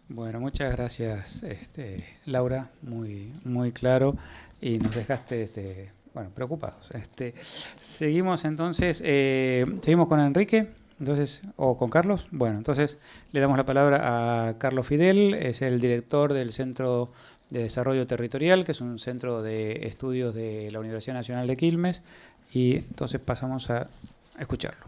Bueno, muchas gracias, Laura, muy claro, y nos dejaste, bueno, preocupados. Seguimos entonces, seguimos con Enrique, entonces, o con Carlos. Bueno, entonces le damos la palabra a Carlos Fidel, es el director del Centro de Desarrollo Territorial, que es un centro de estudios de la Universidad Nacional de Quilmes, y entonces pasamos a escucharlo.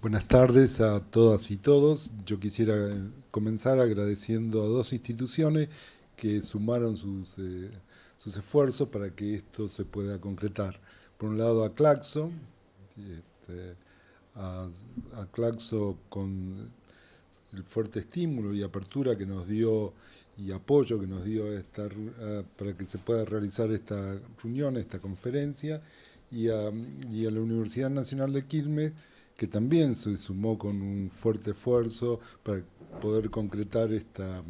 Buenas tardes a todas y todos. Yo quisiera comenzar agradeciendo a dos instituciones que sumaron sus esfuerzos para que esto se pueda concretar. Por un lado a Claxo, a Claxo con el fuerte estímulo y apertura que nos dio y apoyo que nos dio para que se pueda realizar esta reunión, esta conferencia, y a la Universidad Nacional de Quilmes, que también se sumó con un fuerte esfuerzo para poder concretar esta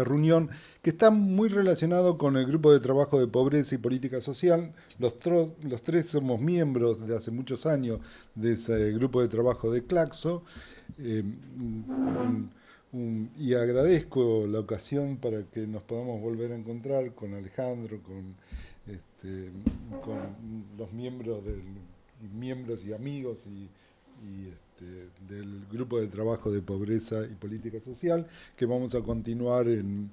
reunión, que está muy relacionado con el grupo de trabajo de pobreza y política social. Los tres somos miembros de hace muchos años de ese grupo de trabajo de Claxo, y agradezco la ocasión para que nos podamos volver a encontrar con Alejandro, con los miembros y amigos del grupo de trabajo de pobreza y política social, que vamos a continuar en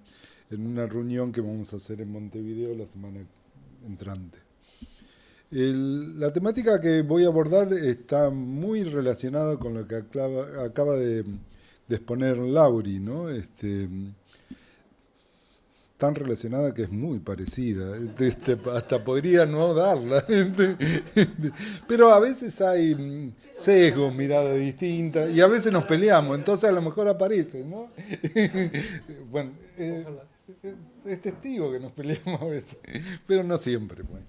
una reunión que vamos a hacer en Montevideo la semana entrante. La temática que voy a abordar está muy relacionada con lo que acaba de exponer Lauri, ¿no? Tan relacionada que es muy parecida, hasta podría no darla, pero a veces hay sesgos, miradas distintas, y a veces nos peleamos, entonces a lo mejor aparece, ¿no? Bueno, es testigo que nos peleamos a veces, pero no siempre. Bueno.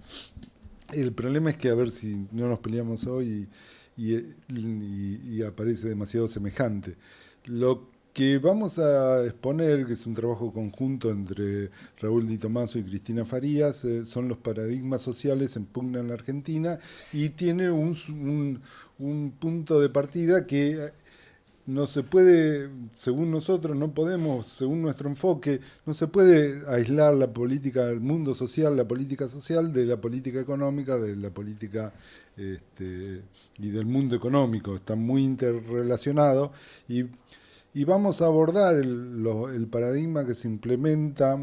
El problema es que a ver si no nos peleamos hoy y aparece demasiado semejante. Lo que vamos a exponer, que es un trabajo conjunto entre Raúl Di Tomaso y Cristina Farías, son los paradigmas sociales en pugna en la Argentina, y tiene un punto de partida que no se puede, según nosotros, no podemos, según nuestro enfoque, no se puede aislar la política, el mundo social, la política social de la política económica, de la política y del mundo económico. Están muy interrelacionados, y vamos a abordar el paradigma que se implementa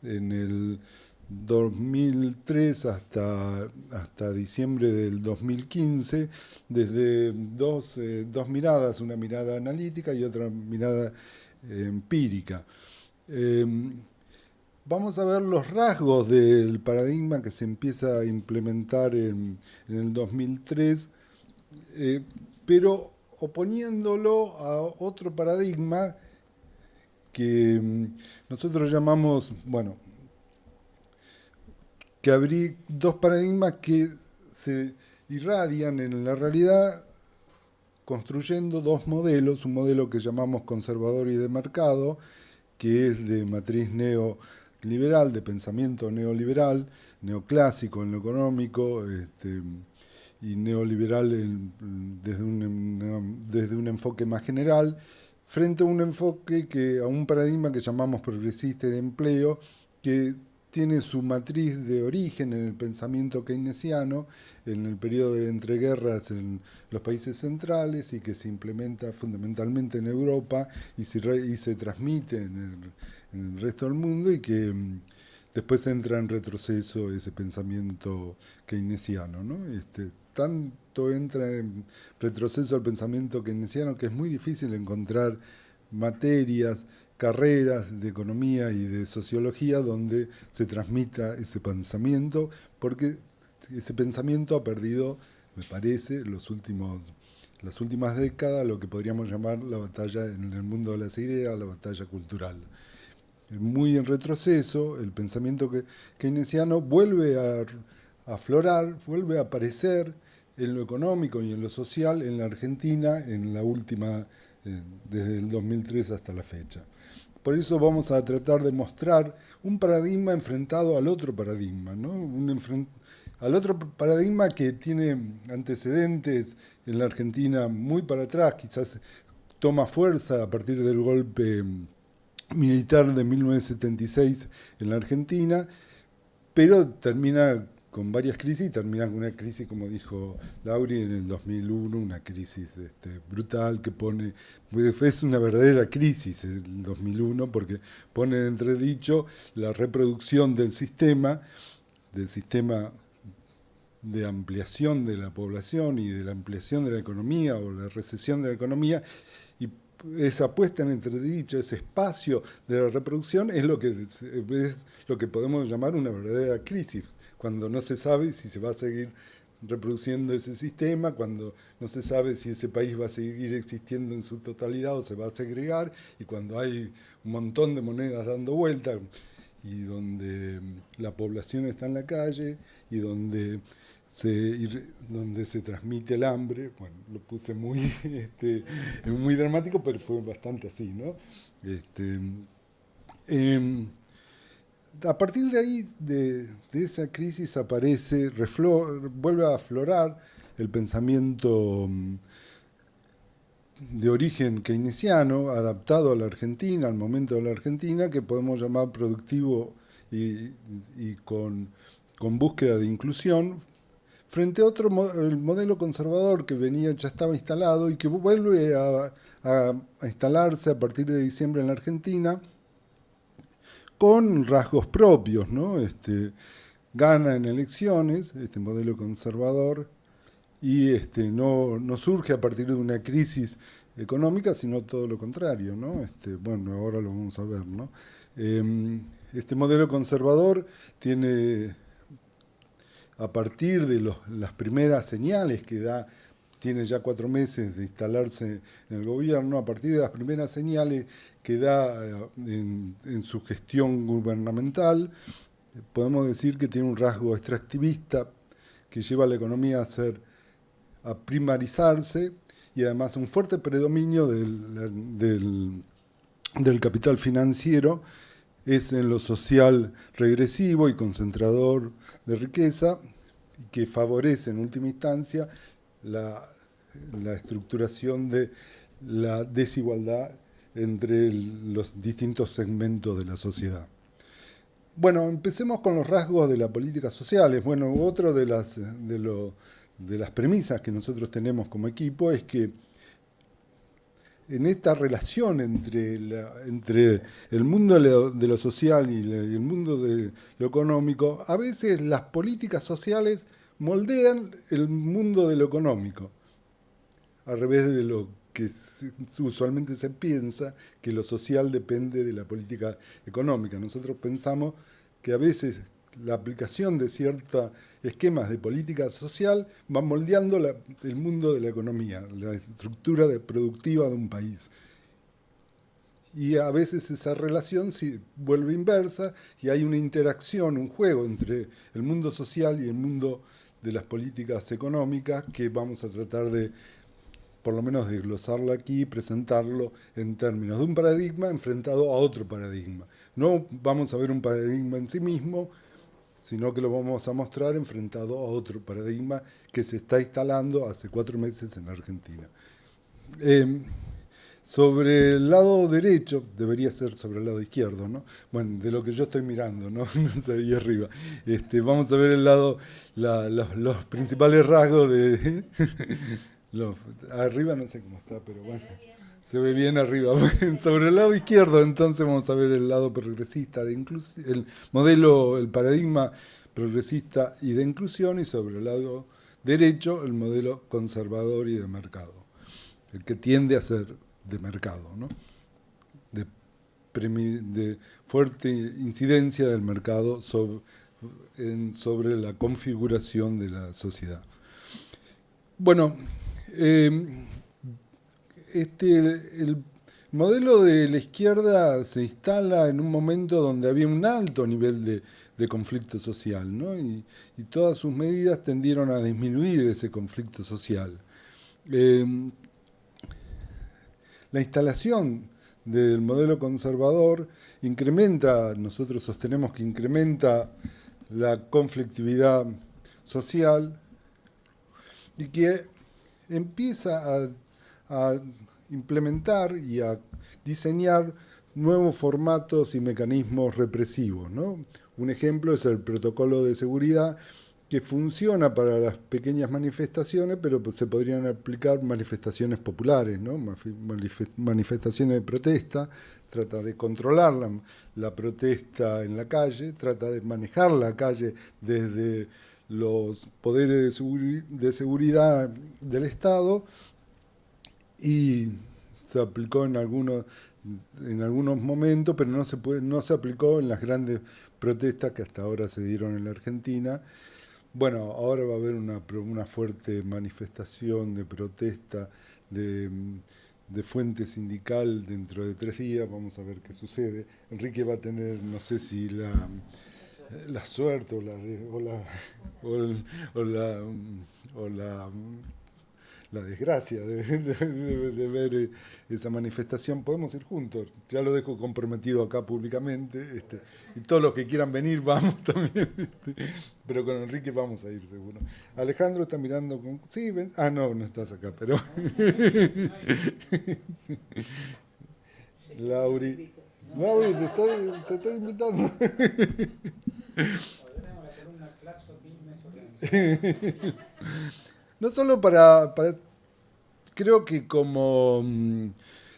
en el 2003 hasta diciembre del 2015, desde dos miradas, una mirada analítica y otra mirada empírica. Vamos a ver los rasgos del paradigma que se empieza a implementar en el 2003, pero oponiéndolo a otro paradigma que nosotros llamamos, bueno, que habría dos paradigmas que se irradian en la realidad construyendo dos modelos, un modelo que llamamos conservador y de mercado, que es de matriz neoliberal, de pensamiento neoliberal, neoclásico en lo económico, y neoliberal desde un enfoque más general, frente a un enfoque a un paradigma que llamamos progresista y de empleo, que tiene su matriz de origen en el pensamiento keynesiano, en el periodo de entreguerras en los países centrales, y que se implementa fundamentalmente en Europa y se transmite en el resto del mundo, y que después entra en retroceso ese pensamiento keynesiano, ¿no? Tanto entra en retroceso el pensamiento keynesiano que es muy difícil encontrar materias, carreras de economía y de sociología donde se transmita ese pensamiento, porque ese pensamiento ha perdido, me parece, las últimas décadas, lo que podríamos llamar la batalla en el mundo de las ideas, la batalla cultural. Muy en retroceso, el pensamiento keynesiano vuelve a aflorar, vuelve a aparecer, en lo económico y en lo social en la Argentina en la última, desde el 2003 hasta la fecha. Por eso vamos a tratar de mostrar un paradigma enfrentado al otro paradigma, ¿no? Al otro paradigma que tiene antecedentes en la Argentina muy para atrás, quizás toma fuerza a partir del golpe militar de 1976 en la Argentina, pero termina con varias crisis, termina con una crisis, como dijo Lauri, en el 2001, una crisis brutal que pone, es una verdadera crisis el 2001, porque pone en entredicho la reproducción del sistema de ampliación de la población y de la ampliación de la economía o la recesión de la economía, y esa puesta en entredicho, ese espacio de la reproducción es lo que podemos llamar una verdadera crisis, cuando no se sabe si se va a seguir reproduciendo ese sistema, cuando no se sabe si ese país va a seguir existiendo en su totalidad o se va a segregar, y cuando hay un montón de monedas dando vuelta, y donde la población está en la calle, y donde se transmite el hambre. Bueno, lo puse muy, muy dramático, pero fue bastante así, ¿no? A partir de ahí, de esa crisis, vuelve a aflorar el pensamiento de origen keynesiano, adaptado a la Argentina, al momento de la Argentina, que podemos llamar productivo y con búsqueda de inclusión, frente a el modelo conservador que ya estaba instalado y que vuelve a instalarse a partir de diciembre en la Argentina, con rasgos propios, ¿no? Gana en elecciones este modelo conservador y no surge a partir de una crisis económica, sino todo lo contrario, ¿no? Bueno, ahora lo vamos a ver, ¿no? Este modelo conservador tiene, a partir de las primeras señales que da, tiene ya 4 meses de instalarse en el gobierno, a partir de las primeras señales que da en su gestión gubernamental, podemos decir que tiene un rasgo extractivista que lleva a la economía a primarizarse, y además un fuerte predominio del capital financiero es en lo social regresivo y concentrador de riqueza, que favorece en última instancia la estructuración de la desigualdad entre los distintos segmentos de la sociedad. Bueno, empecemos con los rasgos de las políticas sociales. Bueno, otra de las premisas que nosotros tenemos como equipo es que en esta relación entre el mundo de lo social y el mundo de lo económico, a veces las políticas sociales moldean el mundo de lo económico, al revés de lo que usualmente se piensa, que lo social depende de la política económica. Nosotros pensamos que a veces la aplicación de ciertos esquemas de política social va moldeando el mundo de la economía, la estructura productiva de un país. Y a veces esa relación se vuelve inversa y hay una interacción, un juego entre el mundo social y el mundo de las políticas económicas que vamos a tratar de, por lo menos, desglosarlo aquí y presentarlo en términos de un paradigma enfrentado a otro paradigma. No vamos a ver un paradigma en sí mismo, sino que lo vamos a mostrar enfrentado a otro paradigma que se está instalando hace 4 meses en Argentina. Sobre el lado derecho, debería ser sobre el lado izquierdo, ¿no? Bueno, de lo que yo estoy mirando, ¿no? No sé, ahí arriba. Vamos a ver los principales rasgos de... arriba no sé cómo está, pero bueno. Se ve bien arriba. Sobre el lado izquierdo, entonces, vamos a ver el lado progresista, el modelo, el paradigma progresista y de inclusión, y sobre el lado derecho, el modelo conservador y de mercado, el que tiende a ser de mercado, ¿no? De fuerte incidencia del mercado sobre la configuración de la sociedad. Bueno, el modelo de la izquierda se instala en un momento donde había un alto nivel de conflicto social, ¿no? Y todas sus medidas tendieron a disminuir ese conflicto social. La instalación del modelo conservador incrementa, nosotros sostenemos que incrementa la conflictividad social y que empieza a implementar y a diseñar nuevos formatos y mecanismos represivos, ¿no? Un ejemplo es el protocolo de seguridad, que funciona para las pequeñas manifestaciones, pero se podrían aplicar manifestaciones populares, ¿no? Manifestaciones de protesta, trata de controlar la protesta en la calle, trata de manejar la calle desde los poderes de seguridad del Estado, y se aplicó en algunos momentos, pero no se aplicó en las grandes protestas que hasta ahora se dieron en la Argentina. Bueno, ahora va a haber una fuerte manifestación de protesta de fuente sindical dentro de 3 días. Vamos a ver qué sucede. Enrique va a tener, no sé si la suerte o la desgracia de ver esa manifestación. Podemos ir juntos, ya lo dejo comprometido acá públicamente, y todos los que quieran venir vamos también, pero con Enrique vamos a ir seguro. Alejandro está mirando con... Sí, ven. Ah, no estás acá, pero... Sí. Lauri, te estoy invitando. No solo para creo que como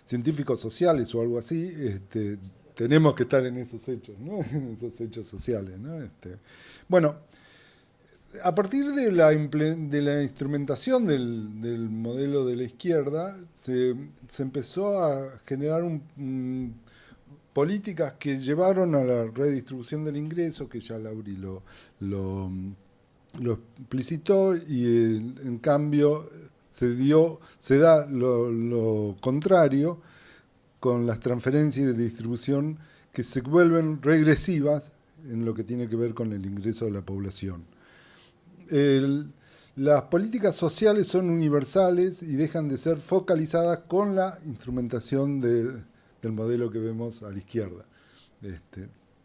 científicos sociales o algo así, tenemos que estar en esos hechos, ¿no? En esos hechos sociales, ¿no? Bueno, a partir de la instrumentación del modelo de la izquierda, se empezó a generar políticas que llevaron a la redistribución del ingreso, que ya Lauri lo explicitó, y en cambio se da lo contrario con las transferencias de distribución, que se vuelven regresivas en lo que tiene que ver con el ingreso de la población. Las políticas sociales son universales y dejan de ser focalizadas con la instrumentación del modelo que vemos a la izquierda.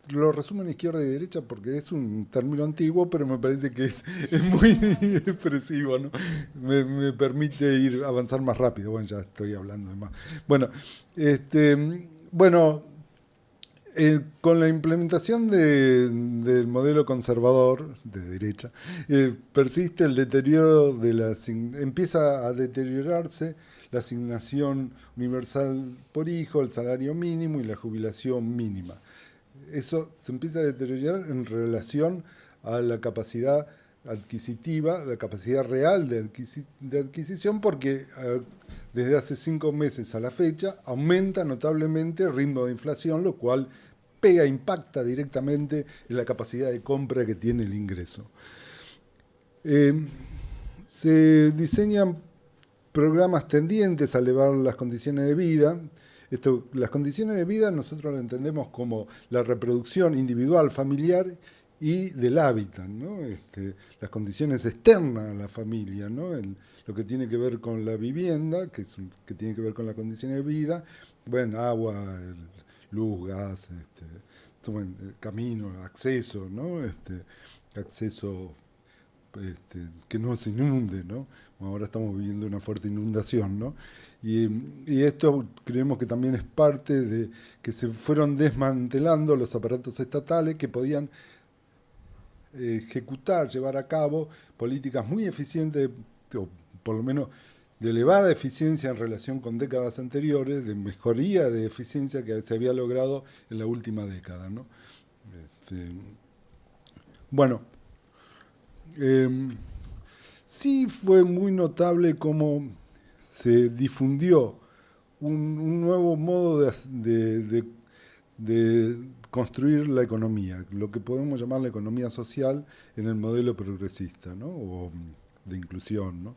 Lo resumo en izquierda y derecha porque es un término antiguo, pero me parece que es muy expresivo, ¿no? Me permite avanzar más rápido. Bueno, ya estoy hablando de más. Bueno, con la implementación del modelo conservador de derecha, persiste el deterioro empieza a deteriorarse la asignación universal por hijo, el salario mínimo y la jubilación mínima. Eso se empieza a deteriorar en relación a la capacidad adquisitiva, la capacidad real de adquisición, porque desde hace 5 meses a la fecha aumenta notablemente el ritmo de inflación, lo cual impacta directamente en la capacidad de compra que tiene el ingreso. Se diseñan programas tendientes a elevar las condiciones de vida. Las condiciones de vida nosotros lo entendemos como la reproducción individual, familiar y del hábitat, ¿no? Las condiciones externas a la familia, ¿no? Lo que tiene que ver con la vivienda, que tiene que ver con las condiciones de vida, bueno, agua, luz, gas, camino, acceso, ¿no? Acceso, que no se inunde, ¿no? Ahora estamos viviendo una fuerte inundación, ¿no? Y esto creemos que también es parte de que se fueron desmantelando los aparatos estatales que podían llevar a cabo políticas muy eficientes, o por lo menos de elevada eficiencia en relación con décadas anteriores, de mejoría de eficiencia que se había logrado en la última década, ¿no? Bueno, sí fue muy notable cómo se difundió un nuevo modo de construir la economía, lo que podemos llamar la economía social en el modelo progresista, ¿no? O de inclusión, ¿no?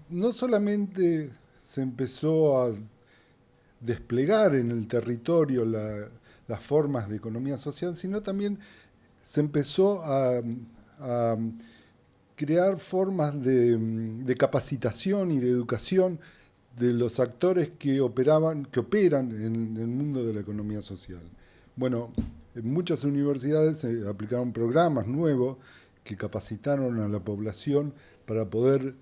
No solamente se empezó a desplegar en el territorio la las formas de economía social, sino también se empezó a crear formas de capacitación y de educación de los actores que operan en el mundo de la economía social. Bueno, en muchas universidades se aplicaron programas nuevos que capacitaron a la población para poder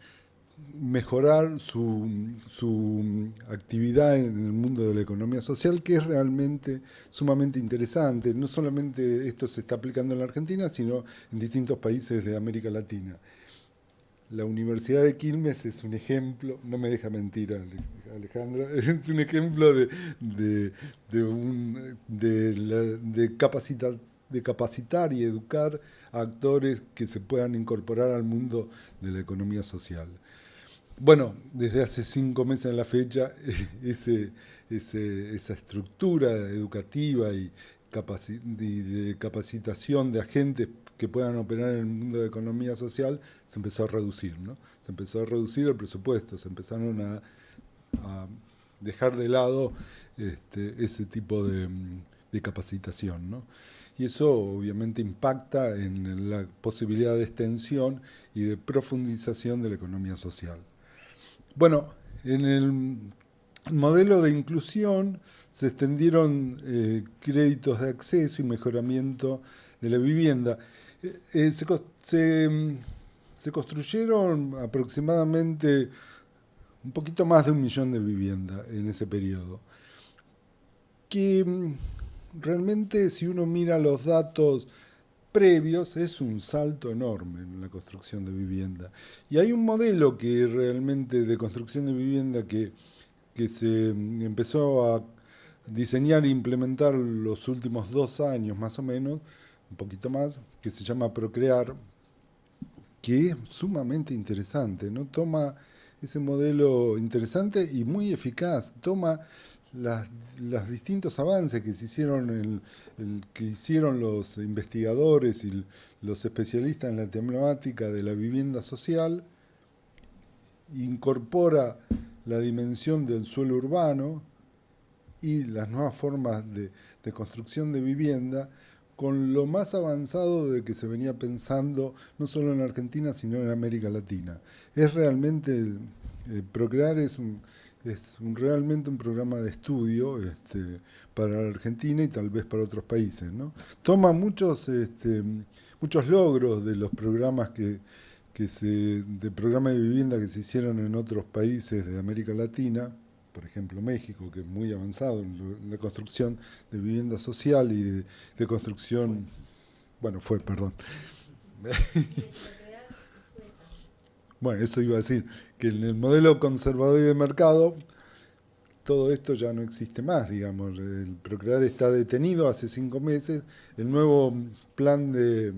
mejorar su actividad en el mundo de la economía social, que es realmente sumamente interesante. No solamente esto se está aplicando en la Argentina, sino en distintos países de América Latina. La Universidad de Quilmes es un ejemplo, no me deja mentir Alejandra, es un ejemplo de capacitar y educar a actores que se puedan incorporar al mundo de la economía social. Bueno, desde hace 5 meses a la fecha, esa estructura educativa y de capacitación de agentes que puedan operar en el mundo de la economía social se empezó a reducir, ¿no? Se empezó a reducir el presupuesto, se empezaron a dejar de lado ese tipo de capacitación, ¿no? Y eso obviamente impacta en la posibilidad de extensión y de profundización de la economía social. Bueno, en el modelo de inclusión se extendieron créditos de acceso y mejoramiento de la vivienda. Se construyeron aproximadamente un poquito más de 1 millón de viviendas en ese periodo, que realmente, si uno mira los datos previos, es un salto enorme en la construcción de vivienda. Y hay un modelo que realmente de construcción de vivienda que se empezó a diseñar e implementar los últimos 2 años más o menos, un poquito más, que se llama Procrear, que es sumamente interesante, ¿no? Toma ese modelo interesante y muy eficaz, toma los distintos avances que se hicieron, que hicieron los investigadores y los especialistas en la temática de la vivienda social, incorpora la dimensión del suelo urbano y las nuevas formas de construcción de vivienda con lo más avanzado de que se venía pensando no solo en Argentina, sino en América Latina. Es realmente, Procrear es realmente un programa de estudio para la Argentina y tal vez para otros países, ¿no? Toma muchos logros de los programas de programa de vivienda que se hicieron en otros países de América Latina, por ejemplo México, que es muy avanzado en la construcción de vivienda social y de construcción, perdón. Bueno, eso iba a decir, que en el modelo conservador y de mercado todo esto ya no existe más, digamos. El Procrear está detenido hace 5 meses. El nuevo plan de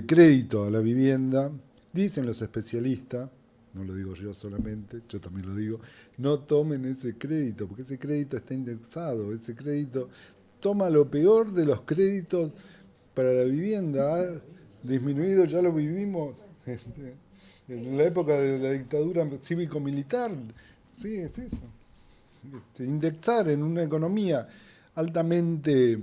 crédito a la vivienda, dicen los especialistas, no lo digo yo solamente, yo también lo digo, no tomen ese crédito, porque ese crédito está indexado, ese crédito toma lo peor de los créditos para la vivienda, ha disminuido, ya lo vivimos en la época de la dictadura cívico-militar, sí, es eso. Indexar en una economía altamente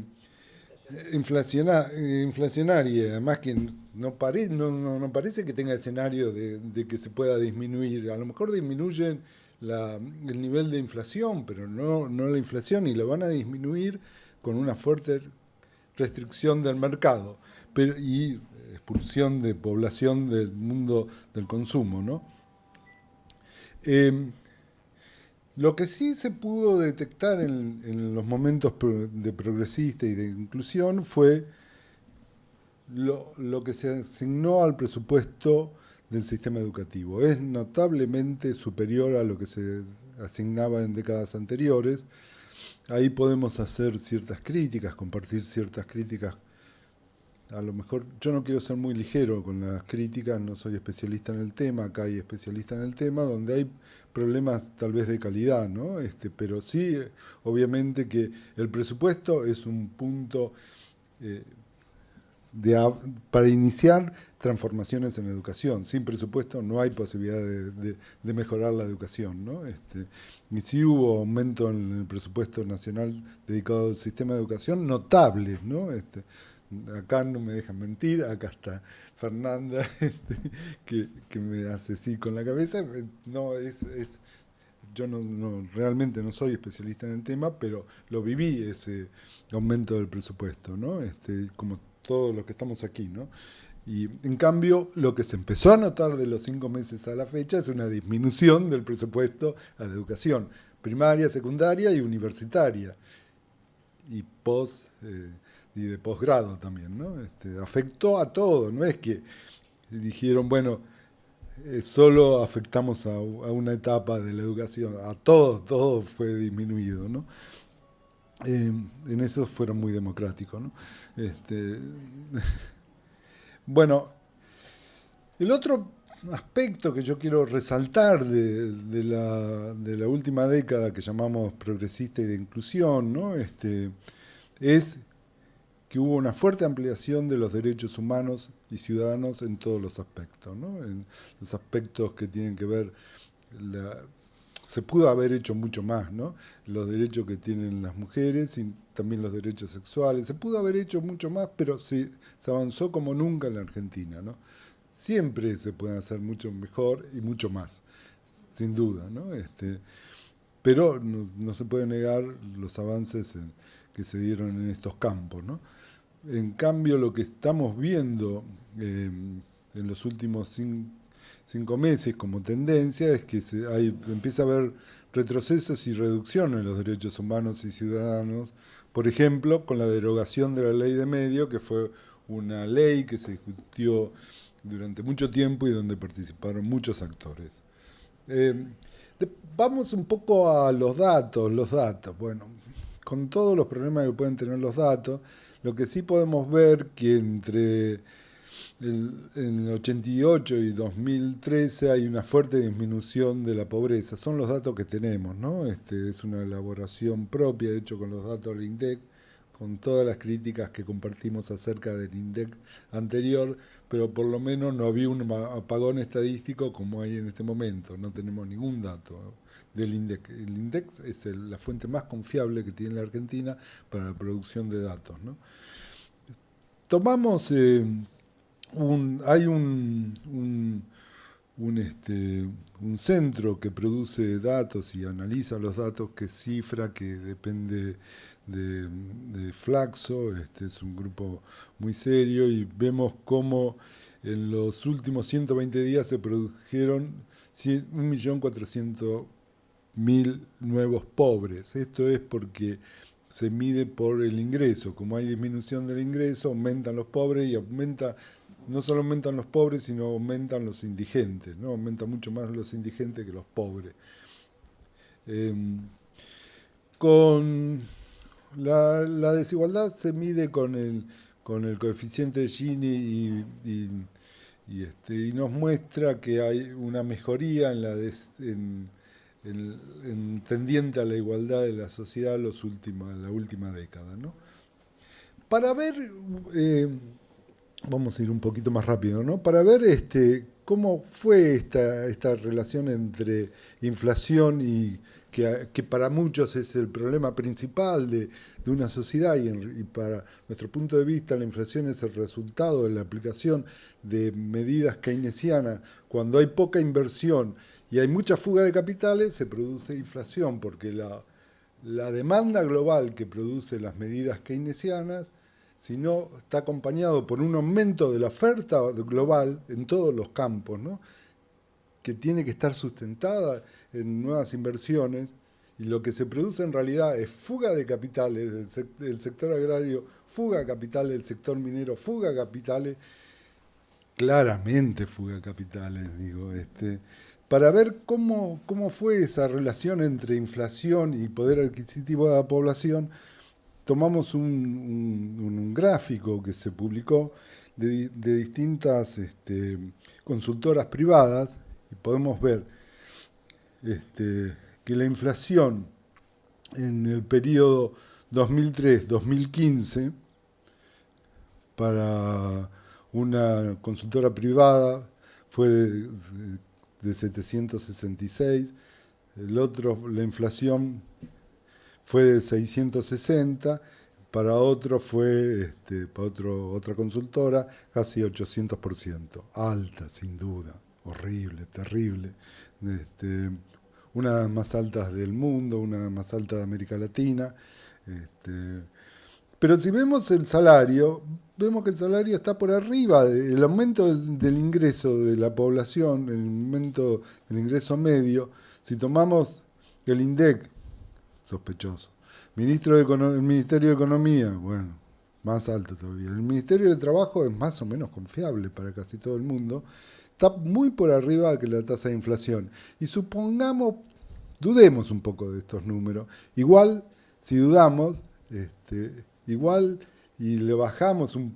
inflacionaria, además que no parece que tenga escenario de que se pueda disminuir. A lo mejor disminuyen el nivel de inflación, pero no la inflación, y lo van a disminuir con una fuerte restricción del mercado y expulsión de población del mundo del consumo, ¿no? Lo que sí se pudo detectar en los momentos de progresista y de inclusión fue lo que se asignó al presupuesto del sistema educativo. Es notablemente superior a lo que se asignaba en décadas anteriores. Ahí podemos hacer ciertas críticas, compartir ciertas críticas. A lo mejor yo no quiero ser muy ligero con las críticas, no soy especialista en el tema, acá hay especialistas en el tema, donde hay problemas tal vez de calidad, ¿no? Pero sí, obviamente que el presupuesto es un punto para iniciar transformaciones en la educación. Sin presupuesto no hay posibilidad de mejorar la educación, ¿no? Y sí hubo aumento en el presupuesto nacional dedicado al sistema de educación notable, ¿no? Acá no me dejan mentir, acá está Fernanda, que me hace así con la cabeza. No, yo realmente no soy especialista en el tema, pero lo viví ese aumento del presupuesto, ¿no? Como todos los que estamos aquí, ¿no? Y en cambio, lo que se empezó a notar de los 5 meses a la fecha es una disminución del presupuesto a la educación primaria, secundaria y universitaria, y y de posgrado también, ¿no? Afectó a todo, no es que dijeron, bueno, solo afectamos a una etapa de la educación, a todo fue disminuido, ¿no? En eso fueron muy democráticos, ¿no? Bueno, el otro aspecto que yo quiero resaltar de la última década que llamamos progresista y de inclusión, ¿no? Es que hubo una fuerte ampliación de los derechos humanos y ciudadanos en todos los aspectos, ¿no? En los aspectos que tienen que ver, se pudo haber hecho mucho más, ¿no? Los derechos que tienen las mujeres y también los derechos sexuales, se pudo haber hecho mucho más, pero se avanzó como nunca en la Argentina, ¿no? Siempre se puede hacer mucho mejor y mucho más, sin duda, ¿no? Pero no se puede negar los avances que se dieron en estos campos, ¿no? En cambio, lo que estamos viendo en los últimos 5 meses como tendencia es que empieza a haber retrocesos y reducciones en los derechos humanos y ciudadanos, por ejemplo, con la derogación de la ley de medios, que fue una ley que se discutió durante mucho tiempo y donde participaron muchos actores. Vamos un poco a los datos. Bueno, con todos los problemas que pueden tener los datos, lo que sí podemos ver que entre el 88 y 2013 hay una fuerte disminución de la pobreza. Son los datos que tenemos, ¿no? Es una elaboración propia, hecho con los datos del INDEC, con todas las críticas que compartimos acerca del INDEC anterior, pero por lo menos no había un apagón estadístico como hay en este momento. No tenemos ningún dato del INDEC. El INDEC es la fuente más confiable que tiene la Argentina para la producción de datos, ¿no? Tomamos, hay un centro que produce datos y analiza los datos, que cifra, que depende de Flaxo, es un grupo muy serio, y vemos cómo en los últimos 120 días se produjeron 1.400.000 nuevos pobres. Esto es porque se mide por el ingreso. Como hay disminución del ingreso, aumentan los pobres y no solo aumentan los pobres, sino aumentan los indigentes, ¿no? Aumentan mucho más los indigentes que los pobres. Con la desigualdad se mide con el coeficiente de Gini y nos muestra que hay una mejoría tendiente a la igualdad de la sociedad en la última década, ¿no? Para ver, vamos a ir un poquito más rápido, ¿no? Para ver cómo fue esta relación entre inflación y que para muchos es el problema principal de una sociedad, y para nuestro punto de vista la inflación es el resultado de la aplicación de medidas keynesianas. Cuando hay poca inversión y hay mucha fuga de capitales, se produce inflación, porque la demanda global que produce las medidas keynesianas, si no está acompañado por un aumento de la oferta global en todos los campos, ¿no? Que tiene que estar sustentada en nuevas inversiones, y lo que se produce en realidad es fuga de capitales del sector agrario, fuga de capitales del sector minero, fuga de capitales, claramente fuga de capitales, digo, para ver cómo fue esa relación entre inflación y poder adquisitivo de la población. Tomamos un gráfico que se publicó de distintas consultoras privadas, y podemos ver que la inflación en el periodo 2003-2015 para una consultora privada fue de 766, el otro, la inflación fue de 660, para otro fue, para otra consultora, casi 800%. Alta, sin duda, horrible, terrible. Una de las más altas del mundo, una de las más altas de América Latina. Pero si vemos el salario, vemos que el salario está por arriba, el aumento del ingreso de la población, el aumento del ingreso medio. Si tomamos el INDEC, sospechoso. El Ministerio de Economía, bueno, más alto todavía. El Ministerio de Trabajo es más o menos confiable para casi todo el mundo. Está muy por arriba que la tasa de inflación. Y supongamos, dudemos un poco de estos números. Igual, si dudamos, igual y le bajamos un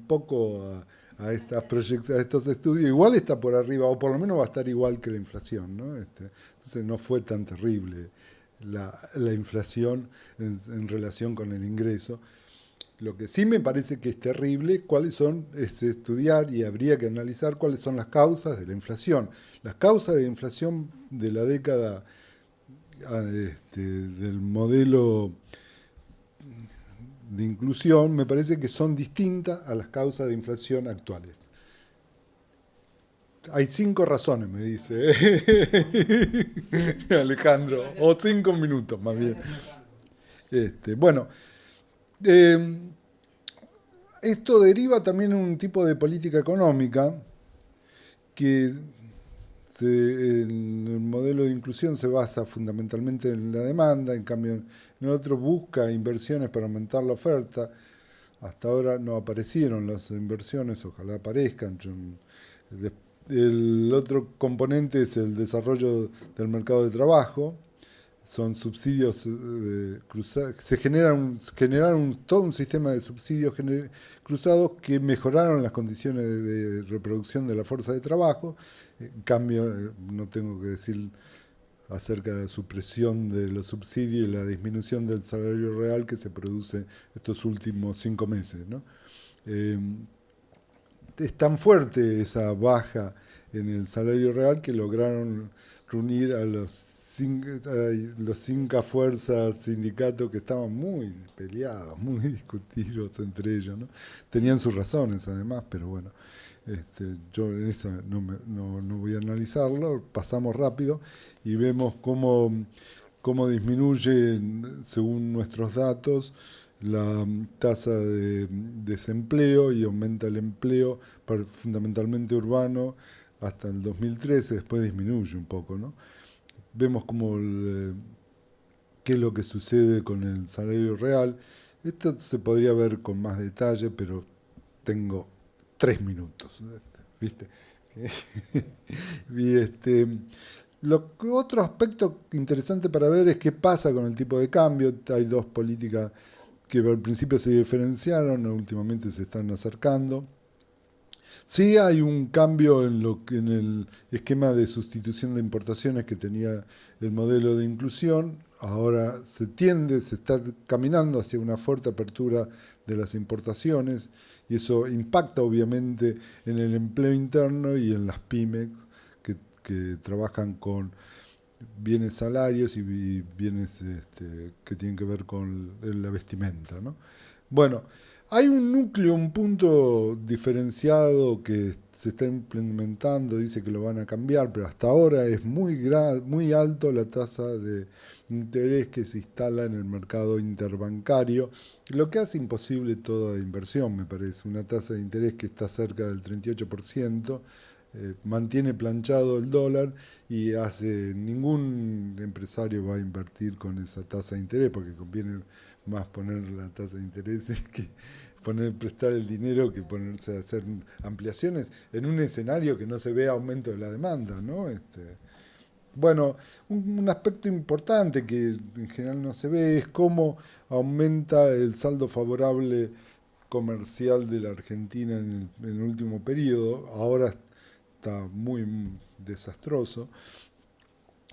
poco a estos estudios, igual está por arriba, o por lo menos va a estar igual que la inflación, ¿no? Entonces no fue tan terrible la inflación en relación con el ingreso. Lo que sí me parece que es terrible es estudiar y habría que analizar cuáles son las causas de la inflación. Las causas de la inflación de la década del modelo de inclusión me parece que son distintas a las causas de inflación actuales. Hay 5 razones, me dice Alejandro, o 5 minutos más bien. Bueno, esto deriva también en un tipo de política económica que en el modelo de inclusión se basa fundamentalmente en la demanda, en cambio en el otro busca inversiones para aumentar la oferta. Hasta ahora no aparecieron las inversiones, ojalá aparezcan. El otro componente es el desarrollo del mercado de trabajo. Son subsidios cruzados. Generaron todo un sistema de subsidios cruzados que mejoraron las condiciones de reproducción de la fuerza de trabajo. En cambio, no tengo que decir acerca de la supresión de los subsidios y la disminución del salario real que se produce estos últimos 5 meses, ¿no? Es tan fuerte esa baja en el salario real que lograron reunir a los 5 fuerzas sindicatos que estaban muy peleados, muy discutidos entre ellos, ¿no? Tenían sus razones además, pero bueno, yo en eso no voy a analizarlo, pasamos rápido y vemos cómo disminuye, según nuestros datos, la tasa de desempleo y aumenta el empleo, fundamentalmente urbano, hasta el 2013, después disminuye un poco, ¿no? Vemos qué es lo que sucede con el salario real. Esto se podría ver con más detalle, pero tengo 3 minutos, ¿viste? Y otro aspecto interesante para ver es qué pasa con el tipo de cambio. Hay 2 políticas que al principio se diferenciaron, últimamente se están acercando. Sí hay un cambio en el esquema de sustitución de importaciones que tenía el modelo de inclusión. Ahora se está caminando hacia una fuerte apertura de las importaciones y eso impacta obviamente en el empleo interno y en las pymes que trabajan con bienes salarios y bienes que tienen que ver con la vestimenta, ¿no? Bueno, hay un punto diferenciado que se está implementando, dice que lo van a cambiar, pero hasta ahora es muy alto la tasa de interés que se instala en el mercado interbancario, lo que hace imposible toda inversión, me parece. Una tasa de interés que está cerca del 38%, mantiene planchado el dólar y ningún empresario va a invertir con esa tasa de interés, porque conviene más poner la tasa de interés que prestar el dinero que ponerse a hacer ampliaciones en un escenario que no se ve aumento de la demanda, ¿no? Bueno, un aspecto importante que en general no se ve es cómo aumenta el saldo favorable comercial de la Argentina en el último periodo. Ahora está muy desastroso.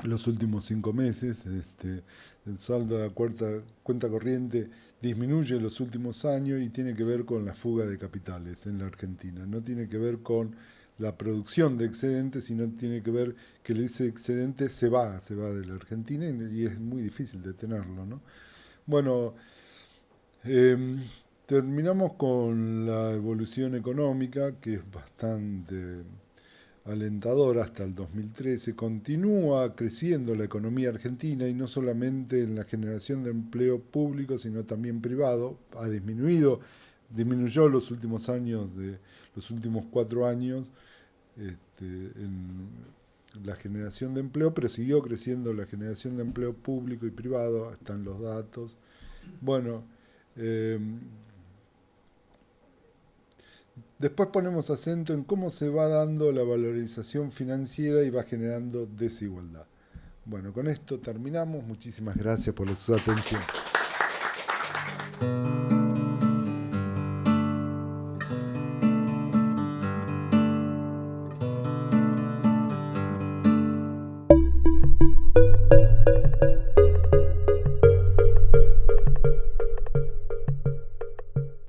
los últimos 5 meses. El saldo de la cuenta corriente disminuye en los últimos años y tiene que ver con la fuga de capitales en la Argentina. No tiene que ver con la producción de excedentes, sino tiene que ver que ese excedente se va de la Argentina y es muy difícil detenerlo, ¿no? Bueno, terminamos con la evolución económica, que es bastante alentadora hasta el 2013. Continúa creciendo la economía argentina y no solamente en la generación de empleo público, sino también privado. Disminuyó los últimos años, los últimos 4 años, en la generación de empleo, pero siguió creciendo la generación de empleo público y privado, están los datos. Bueno, después ponemos acento en cómo se va dando la valorización financiera y va generando desigualdad. Bueno, con esto terminamos. Muchísimas gracias por su atención.